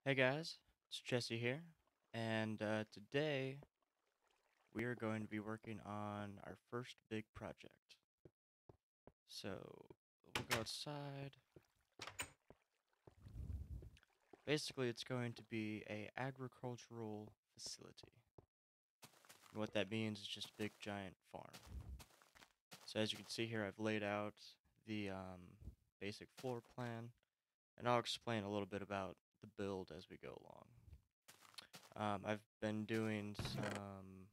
Hey guys, it's Jesse here, and today we are going to be working on our first big project. So we'll go outside. Basically, it's going to be a agricultural facility. And what that means is just a big giant farm. So as you can see here, I've laid out the basic floor plan, and I'll explain a little bit about the build as we go along. I've been doing some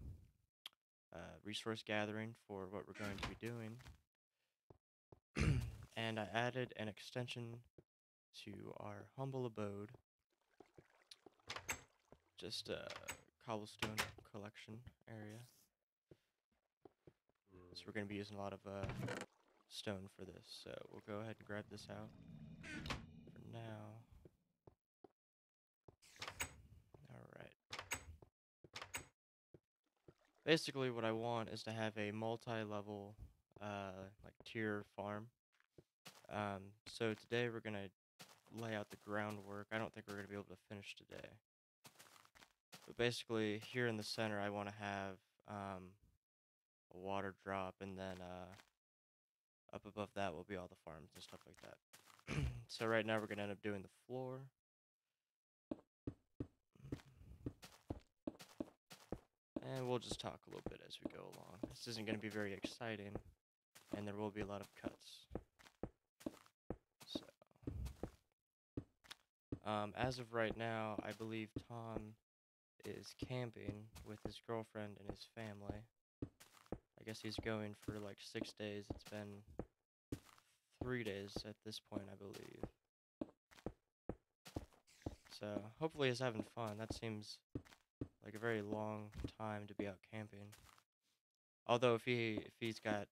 resource gathering for what we're going to be doing. And I added an extension to our humble abode, just a cobblestone collection area. So we're going to be using a lot of stone for this. So we'll go ahead and grab this out for now. Alright. Basically what I want is to have a multi-level like tier farm. So today we're going to lay out the groundwork. I don't think we're going to be able to finish today. But basically, here in the center, I want to have a water drop, and then up above that will be all the farms and stuff like that. So right now, we're going to end up doing the floor. And we'll just talk a little bit as we go along. This isn't going to be very exciting, and there will be a lot of cuts. So, as of right now, I believe Tom is camping with his girlfriend and his family. I guess he's going for like 6 days. It's been 3 days at this point, I believe. So hopefully he's having fun. That seems like a very long time to be out camping. Although if he's got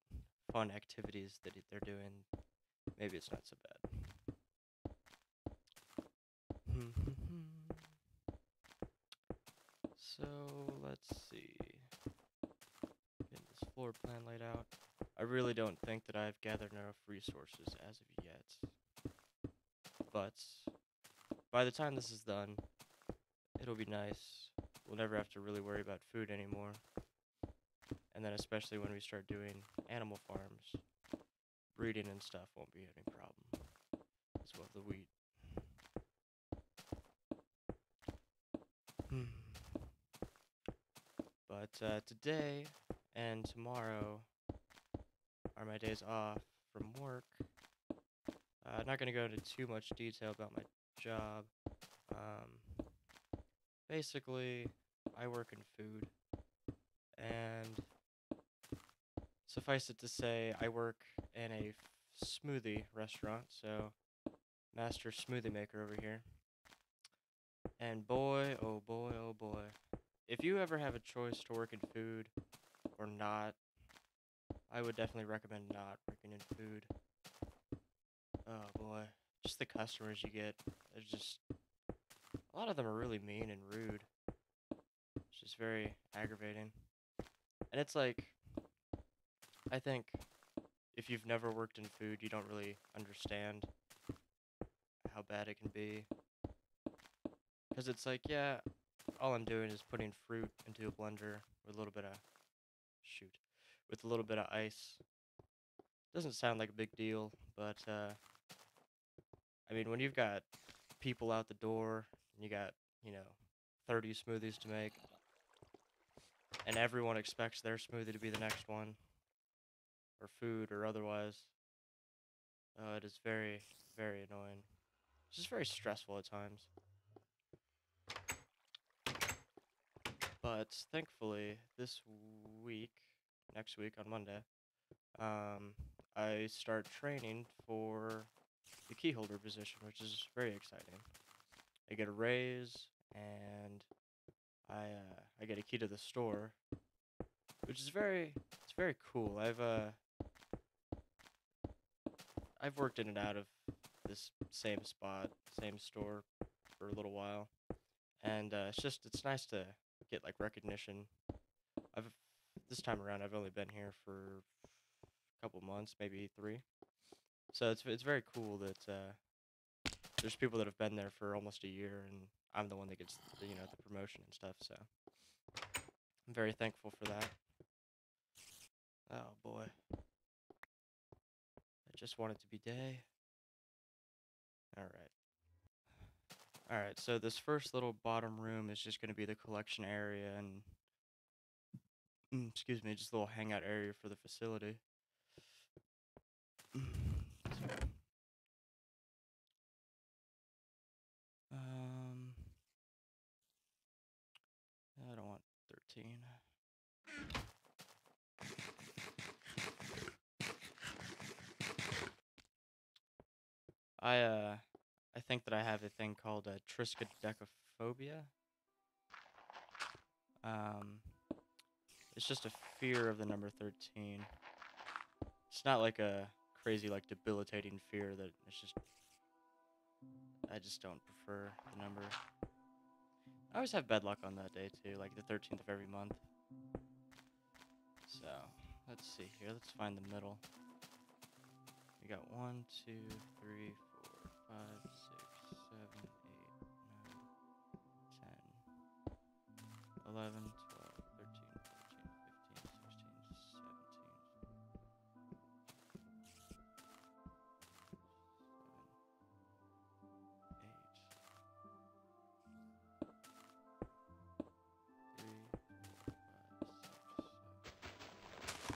fun activities that they're doing, maybe it's not so bad. So let's see. Getting this floor plan laid out. I really don't think that I've gathered enough resources as of yet. But by the time this is done, it'll be nice. We'll never have to really worry about food anymore. And then especially when we start doing animal farms, breeding and stuff won't be any problem. As well as the wheat. But today and tomorrow are my days off from work. I'm not going to go into too much detail about my job. Basically, I work in food, and suffice it to say, I work in a smoothie restaurant, so master smoothie maker over here. And boy, oh boy, oh boy. If you ever have a choice to work in food or not, I would definitely recommend not working in food. Oh boy. Just the customers you get. There's just a lot of them are really mean and rude. It's just very aggravating. And it's like, I think if you've never worked in food, you don't really understand how bad it can be. Because it's like, yeah, all I'm doing is putting fruit into a blender with a little bit of, with a little bit of ice. Doesn't sound like a big deal, but, I mean, when you've got people out the door, and you got, 30 smoothies to make, and everyone expects their smoothie to be the next one, or food, or otherwise, it is very, very annoying. It's just very stressful at times. But thankfully, this week, next week on Monday, I start training for the key holder position, which is very exciting. I get a raise, and I get a key to the store, which is it's very cool. I've worked in and out of this same spot, same store for a little while, and it's nice to get like recognition. I've this time around I've only been here for a couple months, maybe 3. So it's very cool that there's people that have been there for almost a year, and I'm the one that gets the, the promotion and stuff. So I'm very thankful for that. Oh boy, I just want it to be day. All right. All right. So this first little bottom room is just gonna be the collection area and excuse me, just a little hangout area for the facility. Um, I don't want 13. I uh, I think that I have a thing called triskaidekaphobia. Um, it's just a fear of the number 13. It's not like a crazy, like debilitating fear that it's just. I just don't prefer the number. I always have bad luck on that day too, like the 13th of every month. So let's see here. Let's find the middle. We got 1, 2, 3, 4, 5, 6, 7, 8, 9, 10, 11, 12, 13, 14, 15, 16, 7, 8, 9, 10, 11, 12,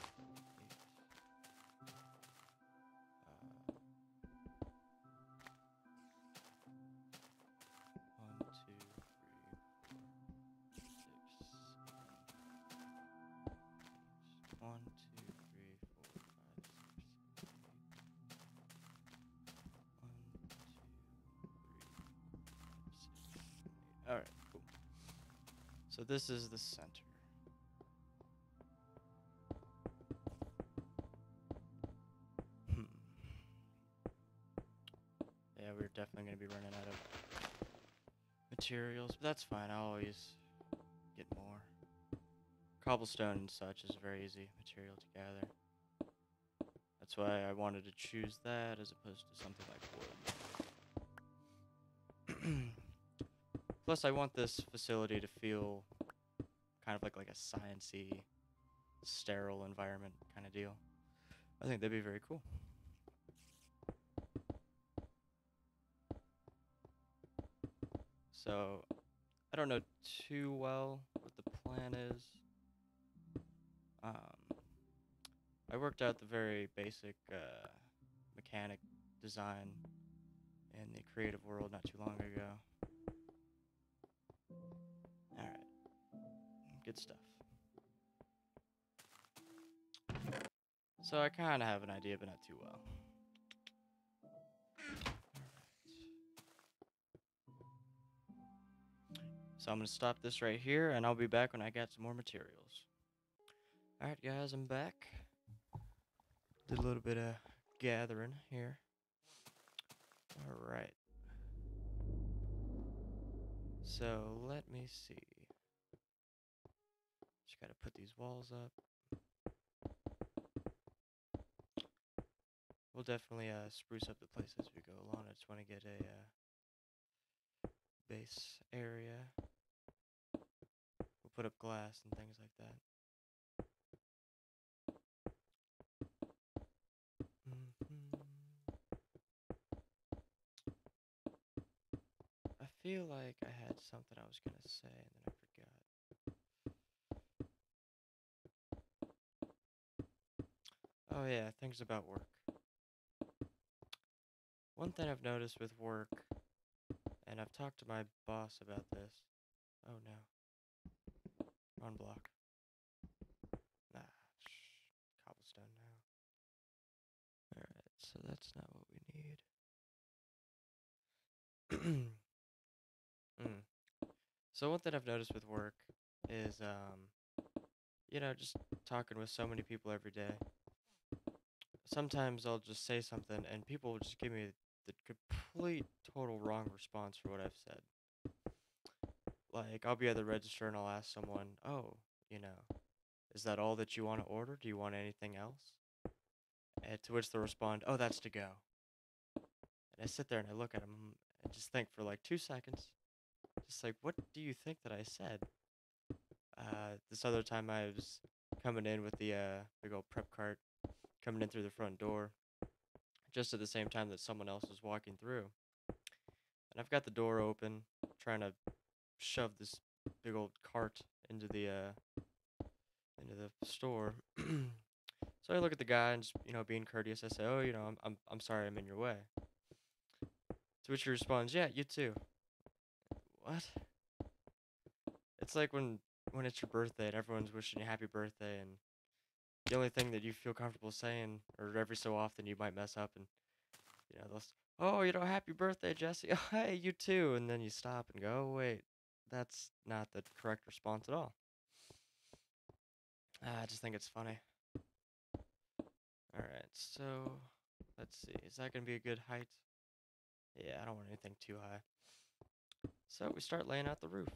13, 14, 15, 16, 17, 18. Alright, cool. So this is the center. Yeah, we're definitely going to be running out of materials, but that's fine. I'll always get more. Cobblestone and such is a very easy material to gather. That's why I wanted to choose that as opposed to something like wood. Plus, I want this facility to feel kind of like a science-y, sterile environment kind of deal. I think that'd be very cool. So, I don't know too well what the plan is. I worked out the very basic mechanic design in the creative world not too long ago. Alright, good stuff. So I kind of have an idea, but not too well. So I'm going to stop this right here, and I'll be back when I got some more materials. Alright guys, I'm back. Did a little bit of gathering here. Alright. So let me see. Just gotta put these walls up. We'll definitely spruce up the place as we go along. I just want to get a base area. We'll put up glass and things like that. I feel like I had something I was gonna say and then I forgot. Oh yeah, things about work. One thing I've noticed with work, and I've talked to my boss about this. Oh no. Wrong block. Ah, cobblestone now. Alright, so that's not what we need. So one thing I've noticed with work is, just talking with so many people every day. Sometimes I'll just say something and people will just give me the complete, total wrong response for what I've said. Like, I'll be at the register and I'll ask someone, oh, is that all that you want to order? Do you want anything else? And to which they'll respond, oh, that's to go. And I sit there and I look at them and just think for like 2 seconds. Just like, what do you think that I said? This other time I was coming in with the big old prep cart, coming in through the front door, just at the same time that someone else was walking through. And I've got the door open, trying to shove this big old cart into the store. So I look at the guy and just, being courteous, I say, "Oh, I'm sorry I'm in your way." To which he responds, "Yeah, you too." What? It's like when it's your birthday and everyone's wishing you happy birthday, and the only thing that you feel comfortable saying, or every so often you might mess up, and they'll, "Oh, happy birthday, Jesse." "Oh, hey, you too," and then you stop and go, "Oh, wait, that's not the correct response at all." I just think it's funny. All right, so let's see. Is that gonna be a good height? Yeah, I don't want anything too high. So we start laying out the roof.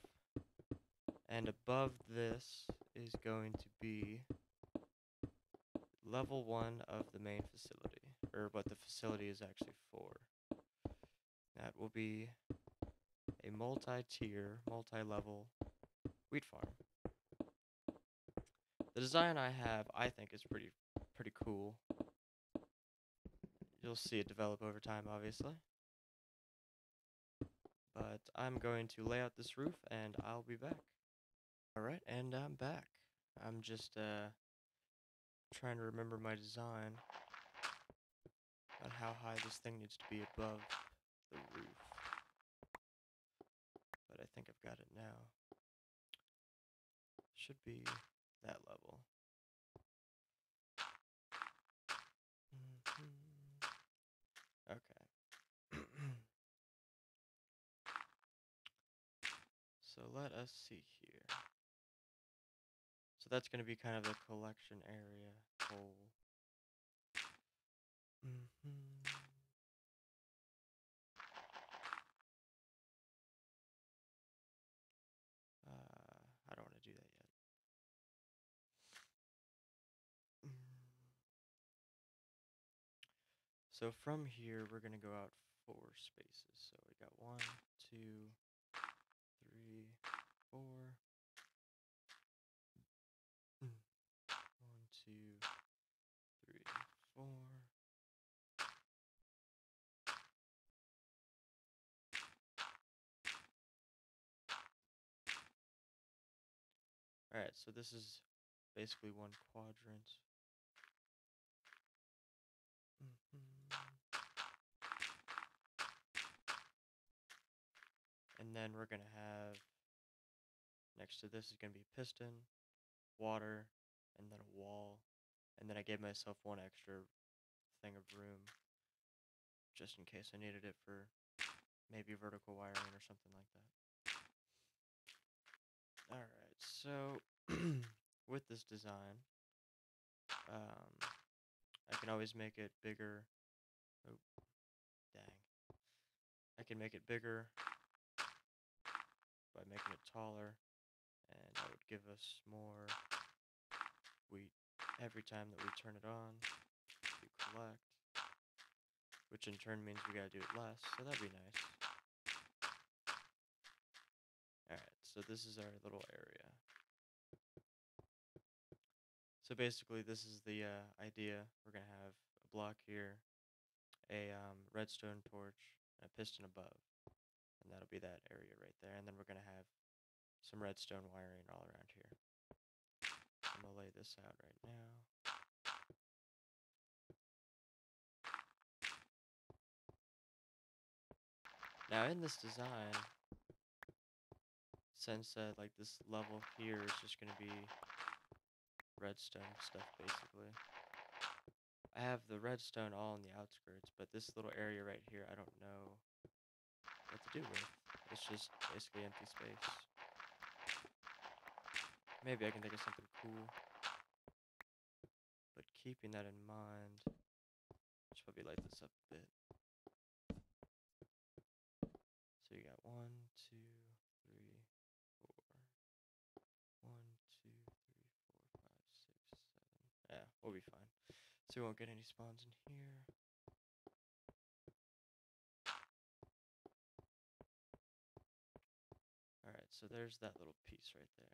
And above this is going to be level 1 of the main facility, or what the facility is actually for. That will be a multi-tier, multi-level wheat farm. The design I have, I think, is pretty cool. You'll see it develop over time, obviously. But I'm going to lay out this roof, and I'll be back. Alright, and I'm back. I'm just trying to remember my design on how high this thing needs to be above the roof. But I think I've got it now. Should be that level. Okay. So let us see here. So that's going to be kind of a collection area hole. I don't want to do that yet. So from here, we're going to go out 4 spaces. So we got 1, 2, 3, 4. 1, 2, 3, 4. Alright, so this is basically 1 quadrant. And then we're going to have, next to this is going to be piston, water, and then a wall. And then I gave myself 1 extra thing of room, just in case I needed it for maybe vertical wiring or something like that. Alright, so with this design, I can always make it bigger. Oh, dang. I can make it bigger by making it taller, and that would give us more wheat every time that we turn it on to collect, which in turn means we gotta do it less, so that'd be nice. Alright, so this is our little area. So basically this is the idea. We're gonna have a block here, a redstone torch, and a piston above. And that'll be that area right there. And then we're gonna have some redstone wiring all around here. I'm gonna lay this out right now. Now in this design, since like this level here is just gonna be redstone stuff basically, I have the redstone all on the outskirts, but this little area right here I don't know what to do with. It's just basically empty space. Maybe I can think of something cool, but keeping that in mind, should probably light this up a bit. So you got 1, 2, 3, 4. 1, 2, 3, 4, 5, 6, 7. Yeah, we'll be fine. So we won't get any spawns in here. so there's that little piece right there.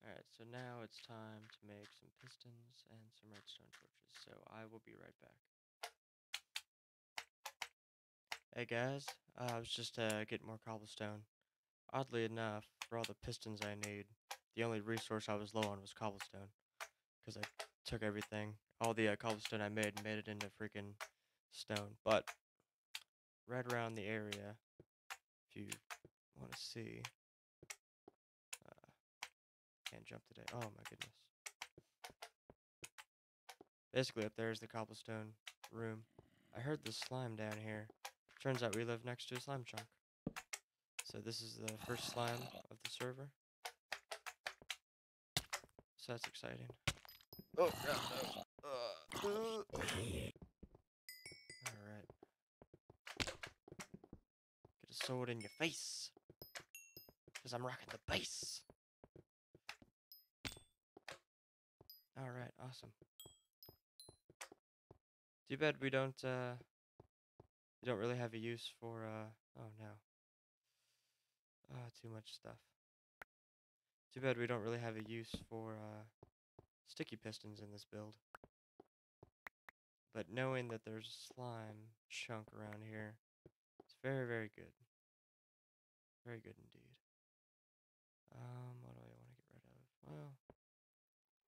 Alright, so now it's time to make some pistons and some redstone torches, so I will be right back. Hey guys, I was just getting more cobblestone. Oddly enough, for all the pistons I need, the only resource I was low on was cobblestone. Because I took everything, all the cobblestone I made it into freaking stone. But right around the area, if you want to see, can't jump today. Oh my goodness. Basically up there is the cobblestone room. I heard the slime down here. Turns out we live next to a slime chunk. So this is the first slime of the server. So that's exciting. Oh, no. Alright. Get a sword in your face. Because I'm rocking the base. Alright, awesome. Too bad we don't really have a use for, oh no. Too much stuff. Too bad we don't really have a use for, sticky pistons in this build. But knowing that there's a slime chunk around here, it's very, very good. Very good indeed. What do I want to get rid of? Well,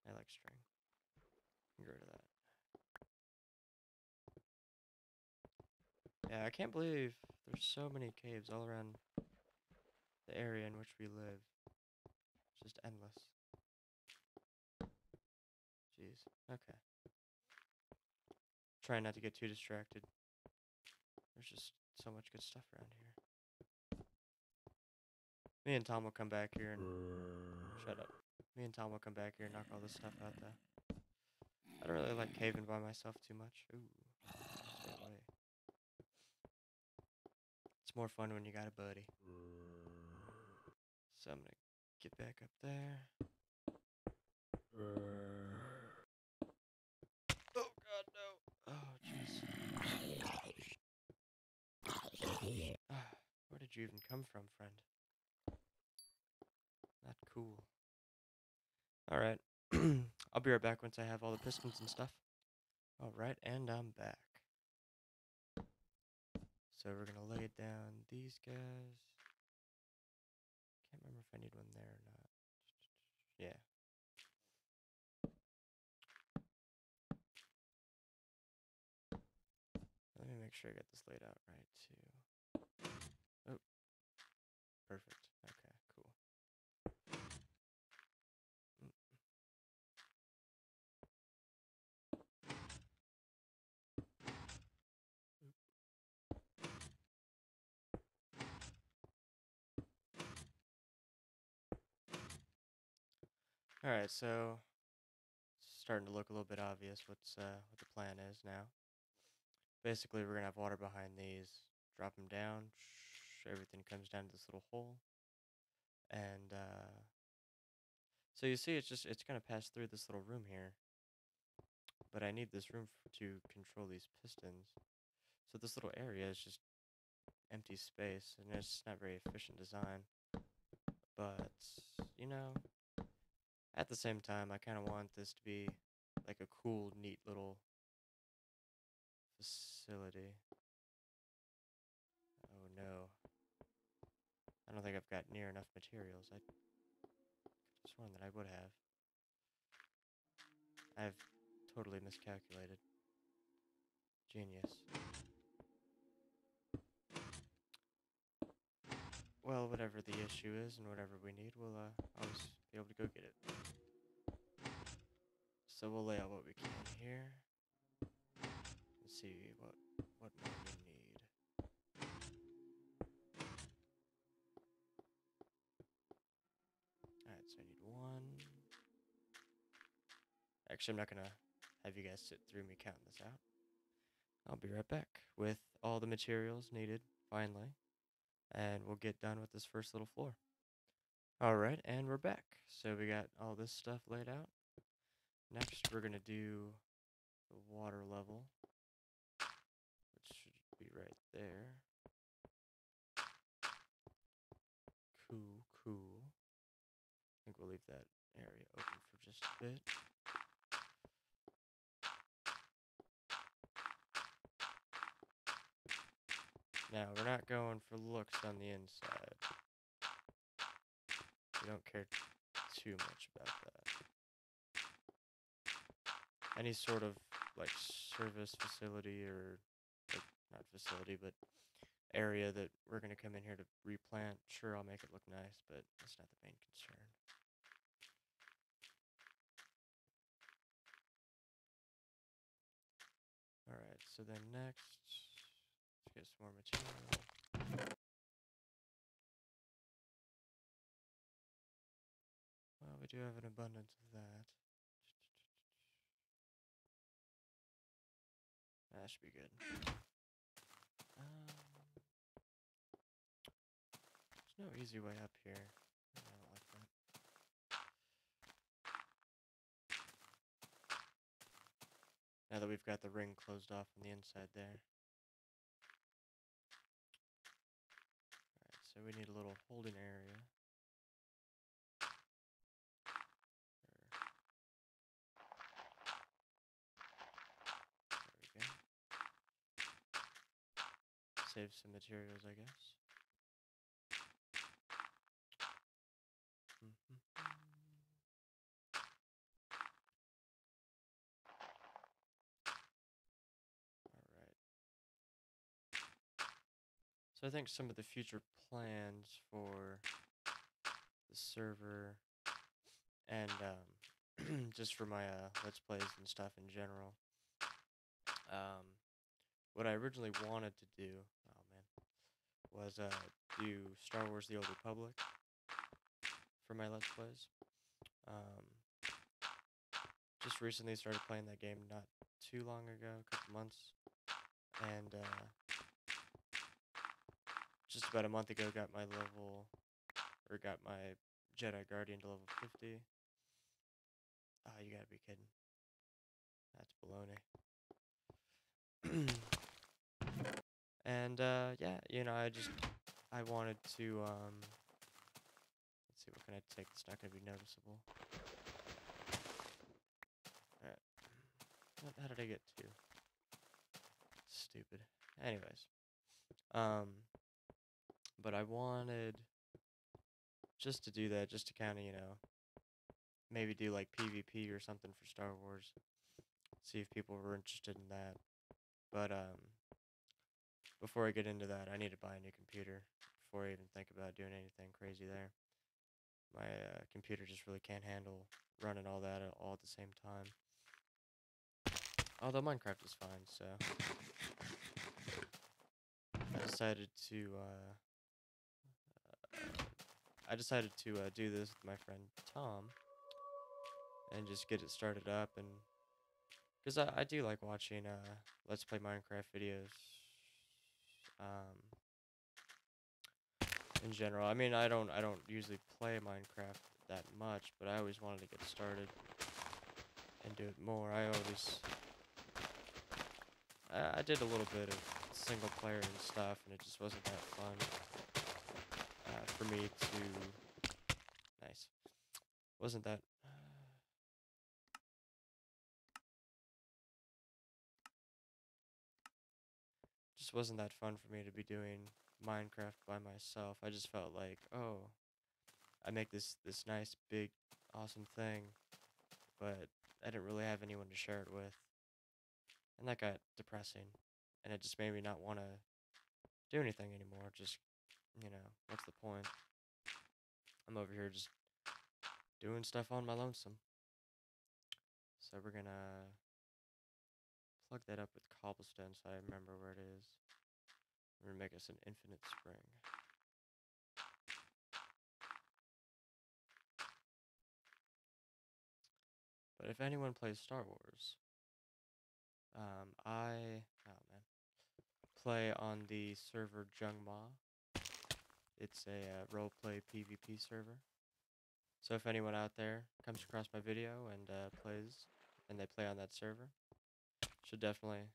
I like string. Get rid of that. Yeah, I can't believe there's so many caves all around the area in which we live. It's just endless. Jeez. Okay. Try not to get too distracted. There's just so much good stuff around here. Me and Tom will come back here and... Shut up. Me and Tom will come back here and knock all this stuff out, though. I don't really like caving by myself too much. Ooh. Stay away. It's more fun when you got a buddy. So I'm gonna get back up there. Oh god, no. Oh, jeez. Where did you even come from, friend? Not cool. Alright. I'll be right back once I have all the pistons and stuff. Alright, and I'm back. So we're gonna lay down these guys. Can't remember if I need one there or not. Yeah. Let me make sure I get this laid out right, too. Oh. Perfect. Okay, cool. Alright, so it's starting to look a little bit obvious what the plan is now. Basically, we're gonna have water behind these. Drop them down. Everything comes down to this little hole. And so you see, it's gonna pass through this little room here. But I need this room to control these pistons. So this little area is just empty space, and it's not very efficient design. But you know, at the same time, I kind of want this to be like a cool, neat little facility. Oh no. I don't think I've got near enough materials. I could have sworn that I would have. I've totally miscalculated. Genius. Well, whatever the issue is and whatever we need, we'll always be able to go get it. So we'll lay out what we can here. Let's see what more we need. Alright, so I need one. Actually, I'm not gonna have you guys sit through me counting this out. I'll be right back with all the materials needed, finally. And we'll get done with this first little floor. Alright, and we're back. So we got all this stuff laid out. Next, we're gonna do the water level. bit. Now, we're not going for looks on the inside. We don't care too much about that. Any sort of, like, service facility or, like, not facility, but area that we're going to come in here to replant, sure, I'll make it look nice, but that's not the main concern. Alright, so then next, let's get some more material. Well, we do have an abundance of that. That should be good. There's no easy way up here. I don't like that. Now that we've got the ring closed off on the inside there. Alright, so we need a little holding area. There we go. Save some materials, I guess. Alright. So I think some of the future plans for the server and just for my Let's Plays and stuff in general. What I originally wanted to do, was do Star Wars The Old Republic for my Let's Plays. Just recently started playing that game not too long ago, a couple months, and just about a month ago got my Jedi Guardian to level 50. Oh, you gotta be kidding. That's baloney. And, yeah, you know, I wanted to, let's see, what can I take that's not gonna be noticeable? Alright. How did I get to? Stupid. Anyways. But I wanted just to do that, just to kind of, you know, maybe do like PvP or something for Star Wars. See if people were interested in that. But, before I get into that, I need to buy a new computer before I even think about doing anything crazy there. My computer just really can't handle running all that all at the same time. Although Minecraft is fine, so I decided to do this with my friend Tom and just get it started up, and because I do like watching Let's Play Minecraft videos in general. I mean, I don't usually play Minecraft that much, but I always wanted to get started and do it more. I did a little bit of single player and stuff, and it just wasn't that fun for me to. Nice. Wasn't that. Just wasn't that fun for me to be doing Minecraft by myself. I just felt like, oh, I make this nice, big, awesome thing, but I didn't really have anyone to share it with. And that got depressing. And it just made me not want to do anything anymore. Just, you know, what's the point? I'm over here just doing stuff on my lonesome. So we're gonna plug that up with cobblestone so I remember where it is. We're gonna make us an infinite spring. But if anyone plays Star Wars, play on the server Jungma. It's a roleplay PvP server. So if anyone out there comes across my video and plays, and they play on that server, should definitely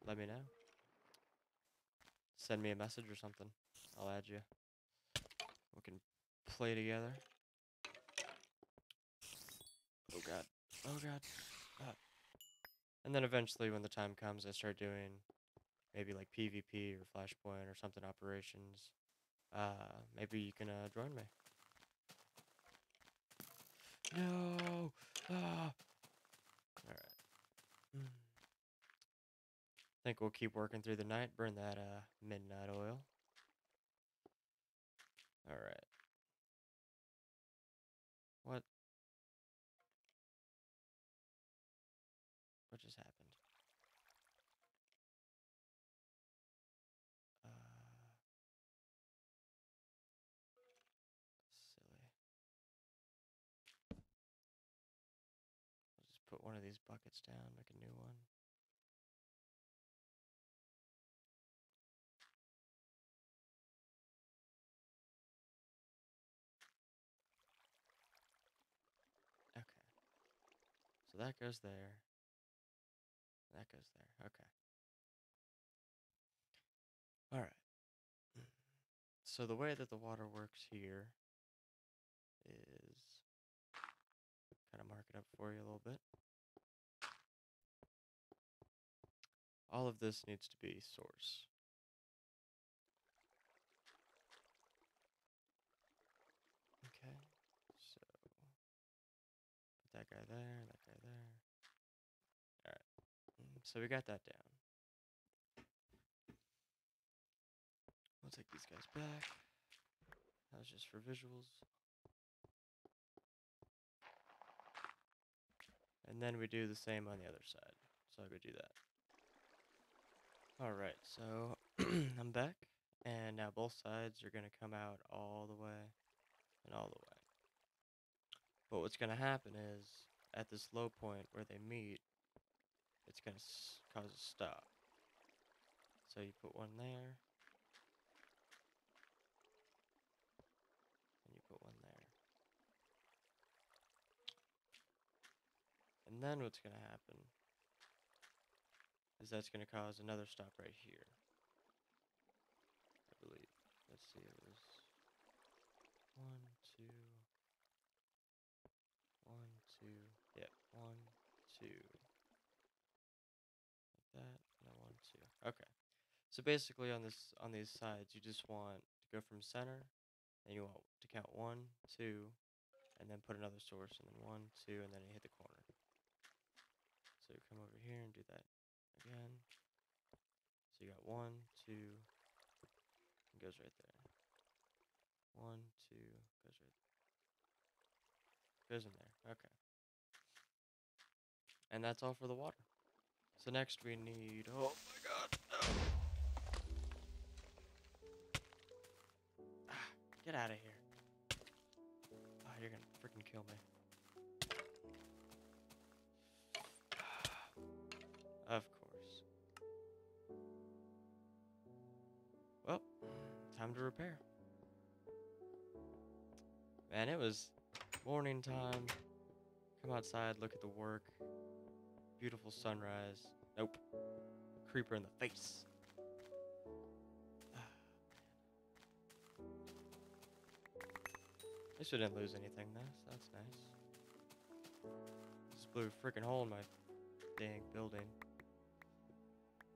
let me know. Send me a message or something. I'll add you. We can play together. Oh god. Oh god. And then eventually, when the time comes, I start doing maybe like PvP or Flashpoint or something operations. Maybe you can join me. No. Ah. All right. Think we'll keep working through the night. Burn that midnight oil. All right. What? What just happened? Uh, silly. I'll just put one of these buckets down, make a new one. Okay. So that goes there. That goes there. Okay. All right. So the way that the water works here is kind of mark it up for you a little bit. All of this needs to be source. Okay. So put that guy there, that guy there. All right. So we got that down. We'll take these guys back. That was just for visuals. And then we do the same on the other side. So I go do that. Alright, so I'm back. And now both sides are going to come out all the way and all the way. But what's going to happen is, at this low point where they meet, it's going to cause a stop. So you put one there. And you put one there. And then what's going to happen is that's going to cause another stop right here. I believe. Let's see, it was 1, 2, 1, 2. Yep, 1, 2. Like that, and then 1, 2. Okay. So basically on these sides, you just want to go from center, and you want to count 1, 2, and then put another source, and then 1, 2, and then you hit the corner. So you come over here and do that again. So you got 1, 2, and goes right there. 1, 2, goes right there. Goes in there. Okay. And that's all for the water. So next we need, oh my god. Ah, get out of here. Oh, you're gonna freaking kill me. Of course. Well, time to repair. Man, it was morning time. Come outside, look at the work. Beautiful sunrise. Nope. Creeper in the face. At least we didn't lose anything. That's nice. Just blew a freaking hole in my dang building.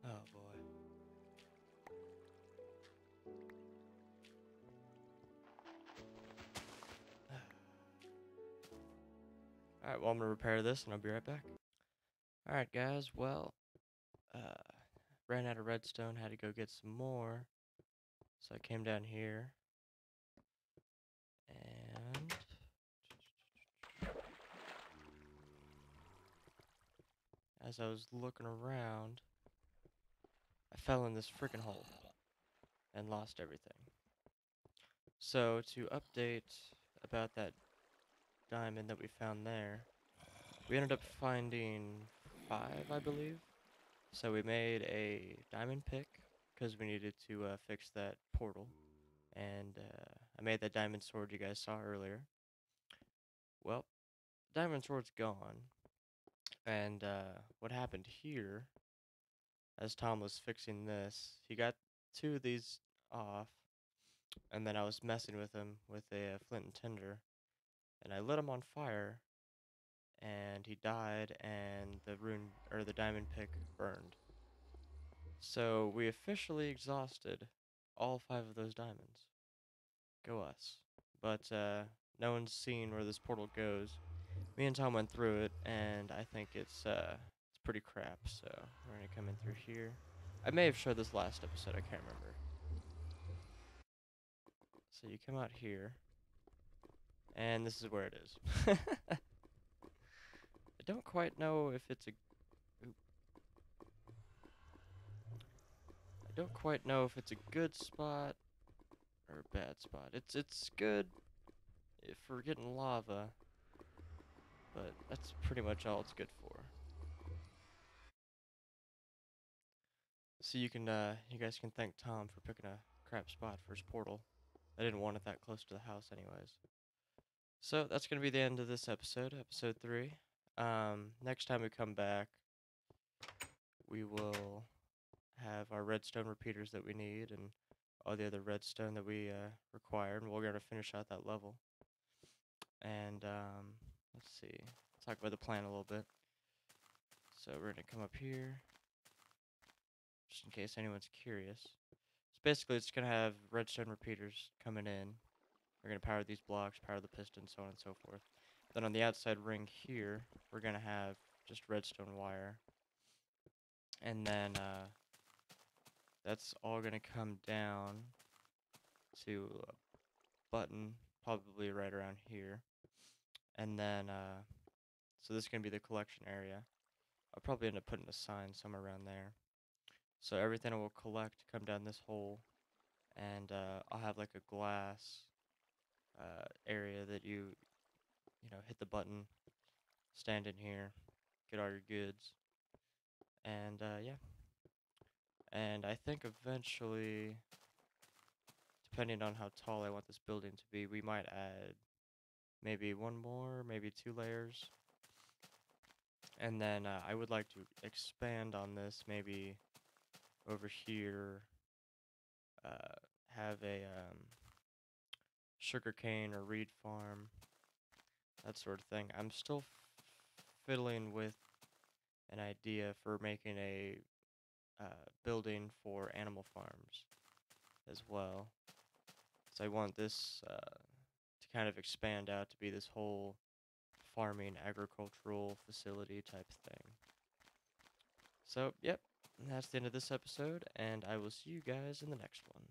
Oh boy. Alright, well I'm gonna repair this and I'll be right back. Alright guys, well, ran out of redstone, had to go get some more. So I came down here. And as I was looking around, I fell in this freaking hole and lost everything. So to update about that diamond that we found there, we ended up finding 5, I believe. So we made a diamond pick because we needed to fix that portal. And I made that diamond sword you guys saw earlier. Well, diamond sword's gone. And what happened here, as Tom was fixing this, he got 2 of these off. And then I was messing with him with a flint and tinder. And I lit them on fire. and he died, and the diamond pick burned. So we officially exhausted all 5 of those diamonds. Go us. But no one's seen where this portal goes. Me and Tom went through it, and I think it's pretty crap. So we're gonna come in through here. I may have showed this last episode. I can't remember. So you come out here, and this is where it is. I don't quite know if it's a. Oop. I don't quite know if it's a good spot or a bad spot. It's good if we're getting lava, but that's pretty much all it's good for. So you guys can thank Tom for picking a crap spot for his portal. I didn't want it that close to the house anyways. So that's gonna be the end of this episode, episode 3. Next time we come back, we will have our redstone repeaters that we need and all the other redstone that we required, and we're gonna finish out that level. And let's see, talk about the plan a little bit. So we're gonna come up here, just in case anyone's curious. So basically, it's gonna have redstone repeaters coming in. We're gonna power these blocks, power the piston, so on and so forth. Then on the outside ring here, we're gonna have just redstone wire, and then that's all gonna come down to a button, probably right around here, and then so this is gonna be the collection area. I'll probably end up putting a sign somewhere around there. So everything will collect, come down this hole, and I'll have like a glass area that you know hit the button, stand in here, get all your goods, and yeah. And I think eventually, depending on how tall I want this building to be, we might add maybe one more, maybe 2 layers. And then I would like to expand on this, maybe over here, have a sugarcane or reed farm, that sort of thing. I'm still fiddling with an idea for making a building for animal farms as well. So I want this to kind of expand out to be this whole farming agricultural facility type thing. So, yep, that's the end of this episode, and I will see you guys in the next one.